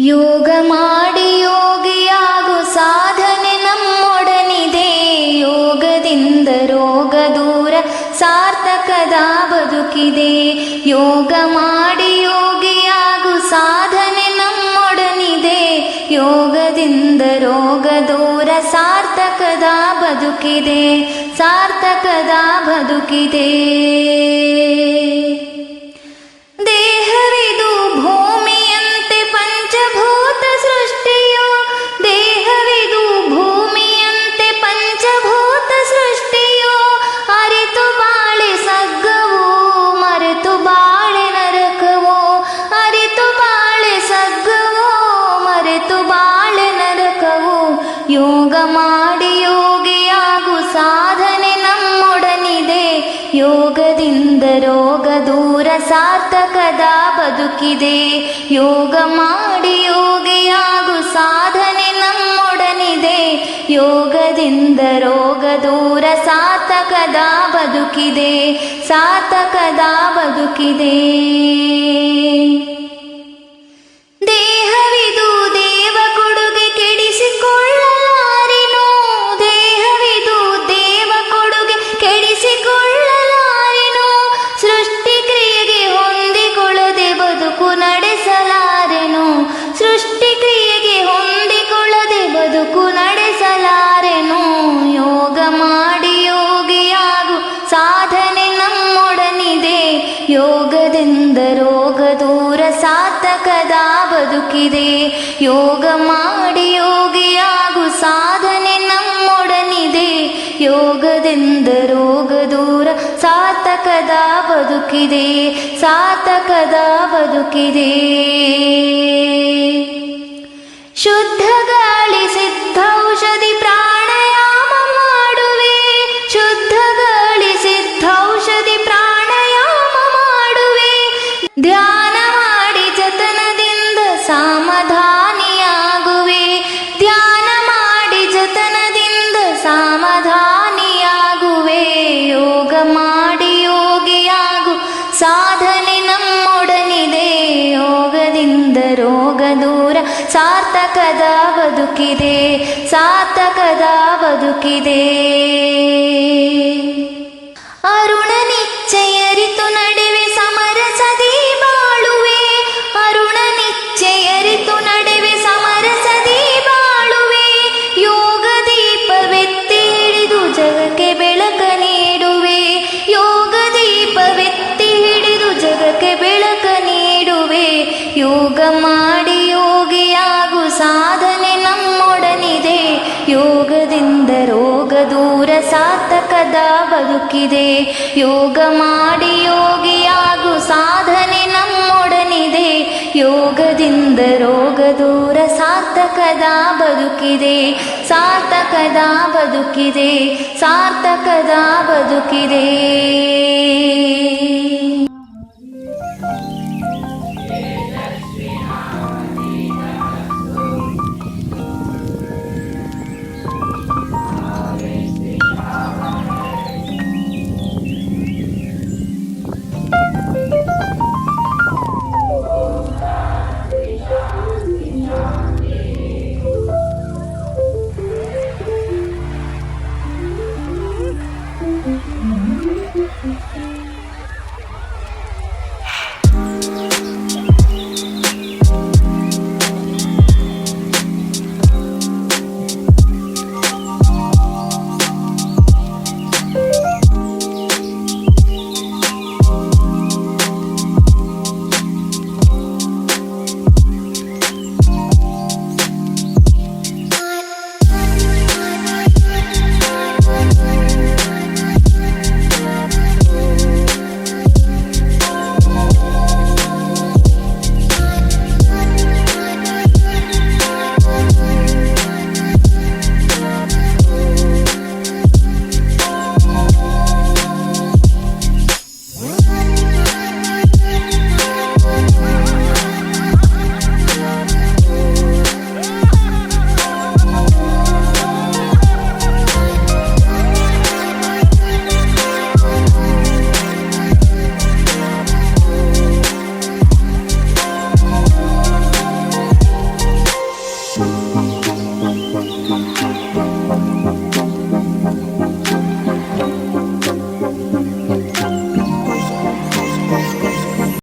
ಯೋಗ ಮಾಡಿ ಯೋಗಿಯಾಗು ಸಾಧನೆ ನಮ್ಮೊಡನಿದೆ. ಯೋಗದಿಂದ ರೋಗ ದೂರ ಸಾರ್ಥಕದ ಬದುಕಿದೆ. ಯೋಗ ಮಾಡಿ ಯೋಗಿಯಾಗು ಸಾಧನೆ ನಮ್ಮೊಡನಿದೆ. ಯೋಗದಿಂದ ರೋಗ ದೂರ ಸಾರ್ಥಕದ ಬದುಕಿದೆ. ಸಾರ್ಥಕದ ಬದುಕಿದೆ. ದೇಹವಿದು ಭೂಮಿಯಂತೆ ಪಂಚಭೂತ ಸೃಷ್ಟಿಯು. ದೇಹವಿದು ಭೂಮಿಯಂತೆ ಪಂಚಭೂತ ಸೃಷ್ಟಿಯು. ಅರಿತು ಬಾಳೆ ಸಗ್ಗವು ಮರೆತು ಬಾಳೆ ನರಕವು. ಅರಿತು ಬಾಳೆ ಸಗ್ಗವು ಮರೆತು ಬಾಳೆ ನರಕವು. ಯೋಗ ಮಾಡಿ ಯೋಗಿಯಾಗು ಸಾಧನೆ ನಮ್ಮೊಡನಿದೆ. ಯೋಗದಿಂದ ರೋಗ ದೂರ ಸಾರ್ಥಕದ ಬದುಕಿದೆ. ಯೋಗ ಮಾಡಿ ಯೋಗಿಯಾಗು ಸಾಧನೆ ನಮ್ಮೊಡನಿದೆ. ಯೋಗದಿಂದ ರೋಗ ದೂರ ಸಾರ್ಥಕದ ಬದುಕಿದೆ. ಸಾರ್ಥಕದ ಬದುಕಿದೆ. ದೇಹವಿದು ದೇವ ಕೊಡುಗೆ ಕೆಡಿಸಿಕೊಳ್ಳಲಾರೆನು. ದೇಹವಿದು ದೇವ ಕೊಡುಗೆ ಕೆಡಿಸಿಕೊಳ್ಳಲಾರೆನು. ಸೃಷ್ಟಿ ಕ್ರಿಯೆಗೆ ಹೊಂದಿಕೊಳ್ಳದೆ ಬದುಕು ನಡೆಸಲಾರೆನು. ಸೃಷ್ಟಿ ಕ್ರಿಯೆಗೆ ಹೊಂದಿಕೊಳ್ಳದೆ ಬದುಕು ನಡೆಸಲಾರೆನು. ಯೋಗ ಮಾಡಿ ಯೋಗಿಯಾಗು ಸಾಧನೆ ನಮ್ಮೊಡನಿದೆ. ಯೋಗದಿಂದ ರೋಗ ದೂರ ಸಾರ್ಥಕದ ಬದುಕಿದೆ. ಯೋಗ ಮಾಡಿ ಯೋಗಿಯಾಗು ಸಾಧನೆ ನಮ್ಮೊಡನಿದೆ. ಯೋಗದಿಂದ ರೋಗ ದೂರ ಸಾರ್ಥಕದ ಬದುಕಿದೆ. ಸಾರ್ಥಕದ ಬದುಕಿದೆ. ಶುದ್ಧ ಗಾಳಿ ಸಿದ್ಧೌಷಧಿ ಪ್ರಾಣಾಯಾಮ ಮಾಡುವೆ. ಶುದ್ಧ ಗಾಳಿ ಸಿದ್ಧೌಷಧಿ ಪ್ರಾಣಾಯಾಮ ಮಾಡುವೆ. ಧ್ಯಾನ ಮಾಡಿ ಜತನದಿಂದ ಸಮಾಧಾನಿಯಾಗುವೆ. ಧ್ಯಾನ ಮಾಡಿ ಜತನದಿಂದ ಸಮಾಧಾನಿಯಾಗುವೆ. ಯೋಗ ಮಾಡಿ ಯೋಗಿಯಾಗು ಸಾಧನೆ ನಮ್ಮೊಡನಿದೆ. ಯೋಗದಿಂದ ರೋಗ ದೂರ ಸಾರ್ಥಕದ ಬದುಕಿದೆ. ಸಾರ್ಥಕದ ಬದುಕಿದೆ. ಅರುಣ ನಿಶ್ಚಯರಿತು ನಡೆವೆ ಸಮರಸದಿ ಬಾಳುವೆ. ಅರುಣ ನಿಶ್ಚಯರಿತು ನಡೆವೆ ಸಮರಸದಿ ಬಾಳುವೆ. ಯೋಗ ದೀಪವೆತ್ತಿ ಹಿಡಿದು ಜಗಕ್ಕೆ ಬೆಳಕ ನೀಡುವೆ. ಯೋಗ ದೀಪವೆತ್ತಿ ಹಿಡಿದು ಜಗಕ್ಕೆ ಬೆಳಕ ನೀಡುವೆ. ಯೋಗ ಮಾಡಿ ಯೋಗಿಯಾಗು ಸಾಧನೆ ನಮ್ಮೊಡನಿದೆ. ಯೋಗದಿಂದ ರೋಗ ದೂರ ಸಾರ್ಥಕದ ಬದುಕಿದೆ. ಯೋಗ ಮಾಡಿ ಯೋಗಿಯಾಗು ಸಾಧನೆ ನಮ್ಮೊಡನಿದೆ. ಯೋಗದಿಂದ ರೋಗ ದೂರ ಸಾರ್ಥಕದ ಬದುಕಿದೆ. ಸಾರ್ಥಕದ ಬದುಕಿದೆ. ಸಾರ್ಥಕದ ಬದುಕಿದೆ.